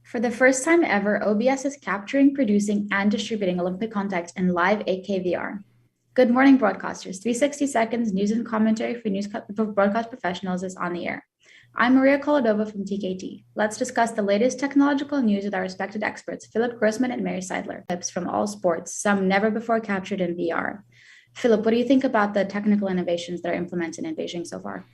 For the first time ever, OBS is capturing, producing, and distributing Olympic content in live 8K VR. Good morning, broadcasters. 360 seconds news and commentary for broadcast professionals is on the air. I'm Maria Kholodova from TKT. Let's discuss the latest technological news with our respected experts, Philip Grossman and Mary Seidler. Clips from all sports, some never before captured in VR. Philip, what do you think about the technical innovations that are implemented in Beijing so far?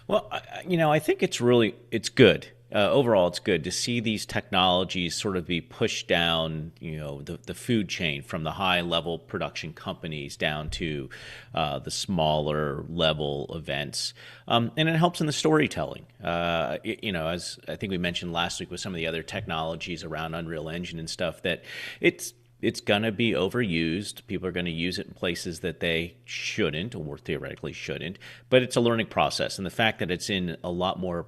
Well, I think it's good. Overall, it's good to see these technologies sort of be pushed down, the food chain from the high level production companies down to the smaller level events. And it helps in the storytelling. As I think we mentioned last week with some of the other technologies around Unreal Engine and stuff, that it's going to be overused. People are going to use it in places that they shouldn't or theoretically shouldn't. But it's a learning process. And the fact that it's in a lot more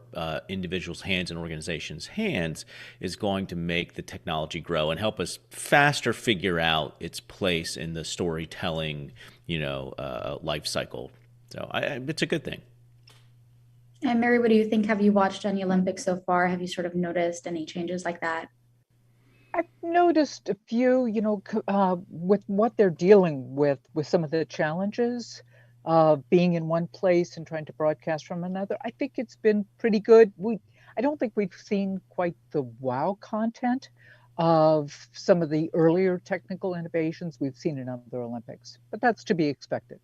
individuals' hands and organizations' hands is going to make the technology grow and help us faster figure out its place in the storytelling, life cycle. So it's a good thing. And Mary, what do you think? Have you watched any Olympics so far? Have you sort of noticed any changes like that? I've noticed a few, with what they're dealing with some of the challenges of being in one place and trying to broadcast from another. I think it's been pretty good. I don't think we've seen quite the wow content of some of the earlier technical innovations we've seen in other Olympics, but that's to be expected.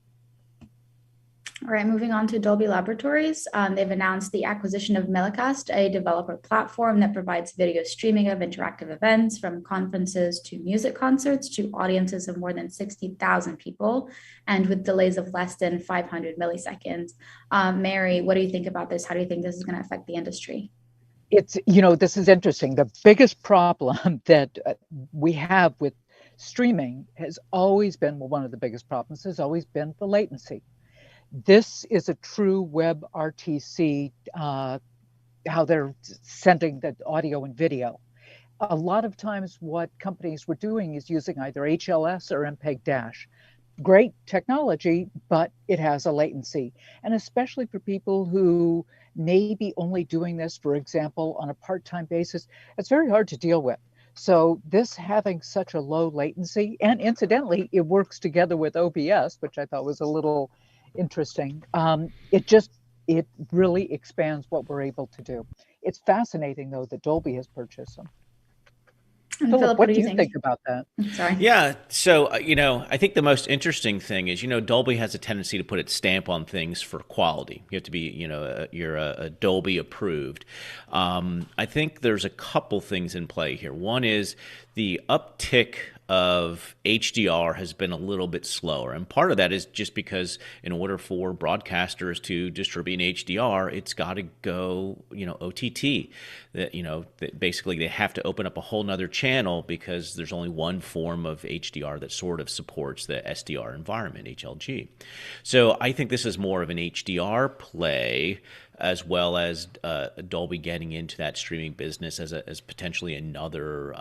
All right, moving on to Dolby Laboratories. They've announced the acquisition of Millicast, a developer platform that provides video streaming of interactive events from conferences to music concerts to audiences of more than 60,000 people and with delays of less than 500 milliseconds. Mary, what do you think about this? How do you think this is going to affect the industry? This is interesting. The biggest problem that we have with streaming has always been, one of the biggest problems has always been the latency. This is a true web RTC, how they're sending the audio and video. A lot of times what companies were doing is using either HLS or MPEG-. Great technology, but it has a latency. And especially for people who may be only doing this, for example, on a part-time basis, it's very hard to deal with. So this having such a low latency, and incidentally, it works together with OBS, which I thought was a little interesting. It really expands what we're able to do. It's fascinating, though, that Dolby has purchased them. Philip, what do you think about that? Sorry. Yeah. So, I think the most interesting thing is, Dolby has a tendency to put its stamp on things for quality. You have to be, you're a Dolby approved. I think there's a couple things in play here. One is the uptick of HDR has been a little bit slower. And part of that is just because in order for broadcasters to distribute HDR, it's got to go, OTT. That basically they have to open up a whole nother channel because there's only one form of HDR that sort of supports the SDR environment, HLG. So I think this is more of an HDR play, as well as Dolby getting into that streaming business as potentially another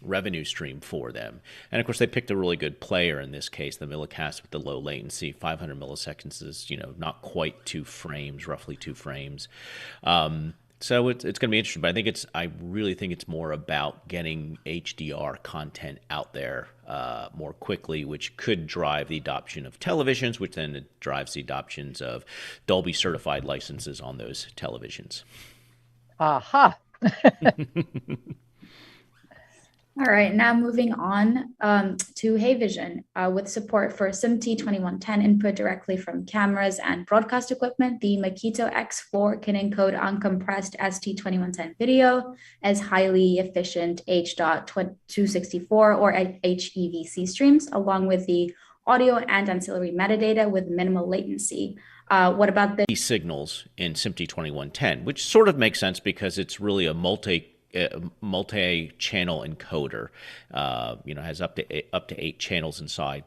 revenue stream for them. And of course, they picked a really good player in this case, the Millicast with the low latency. 500 milliseconds is not quite 2 frames, roughly 2 frames. So it's going to be interesting, but I really think it's more about getting HDR content out there more quickly, which could drive the adoption of televisions, which then drives the adoptions of Dolby certified licenses on those televisions. Aha. All right, now moving on to Haivision. With support for SMPTE 2110 input directly from cameras and broadcast equipment, the Makito X4 can encode uncompressed ST2110 video as highly efficient H.264 or HEVC streams, along with the audio and ancillary metadata with minimal latency. What about the signals in SMPTE 2110, which sort of makes sense because it's really a multi-channel encoder. Has up to 8 channels inside,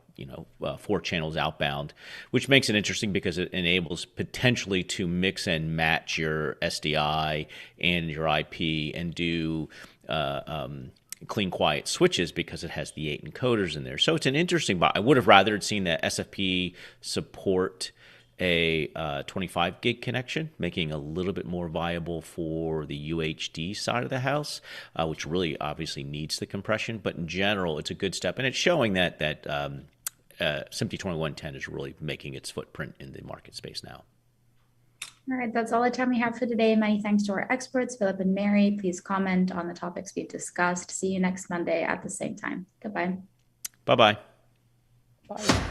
4 channels outbound, which makes it interesting because it enables potentially to mix and match your SDI and your IP and do clean, quiet switches because it has the 8 encoders in there. So it's an interesting, but I would have rather seen that SFP support a 25 gig connection, making a little bit more viable for the UHD side of the house, which really obviously needs the compression. But in general, it's a good step, and it's showing that SMPTE 2110 is really making its footprint in the market space now. All right, that's all the time we have for today. Many thanks to our experts, Philip and Mary. Please comment on the topics we've discussed. See you next Monday at the same time. Goodbye. Bye-bye. Bye.